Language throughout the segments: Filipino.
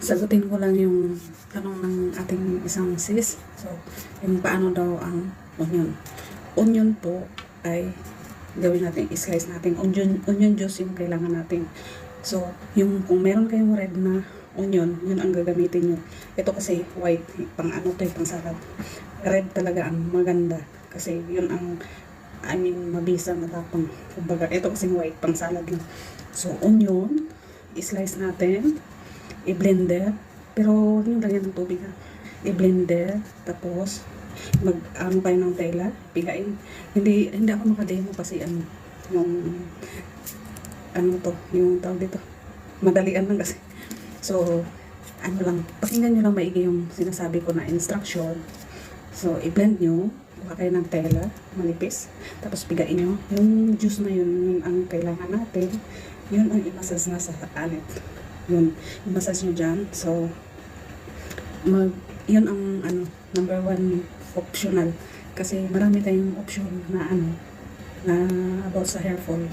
Sagutin ko lang yung tanong ng ating isang sis. So, yung paano daw ang onion. Onion po ay gawin natin, i-slice natin. Onion juice yung kailangan natin. So, yung kung meron kayong red na onion, yun ang gagamitin nyo. Ito kasi white, pang ano to, pang salad. Red talaga ang maganda. Kasi yun ang, mabisa, matapang. Kumbaga, ito kasi white, pang salad lang. So, onion, i-slice natin, i-blender, pero yung lagyan ng tubig ha. I-blender, tapos mag kayo ng tela, pigain. Hindi ako makademo kasi yung yung tawag dito, madalian lang kasi. So, pakinggan nyo lang maigi yung sinasabi ko na instruction. So, i-blend nyo, kuha kayo ng tela, manipis, tapos pigain nyo. Yung juice na yun ang kailangan natin. Yun ang i-massage na sa anit. Yun, i-massage nyo dyan. So, yun ang number one optional. Kasi marami tayong option na na about sa hair fall.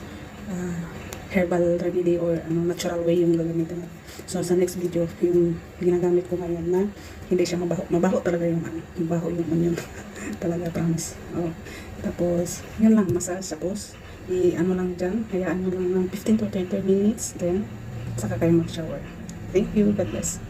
Herbal remedy or natural way yung gagamitin natin. So, sa next video, yung ginagamit ko ngayon na hindi siya mabaho. Mabaho talaga yung mabaho yung onion. Talaga, promise. Oh. Tapos, yun lang, massage. Tapos, lang dyan, hayaan nyo lang ng 15 to 30 minutes. Then, saka kayo mag-shower. Thank you. God bless.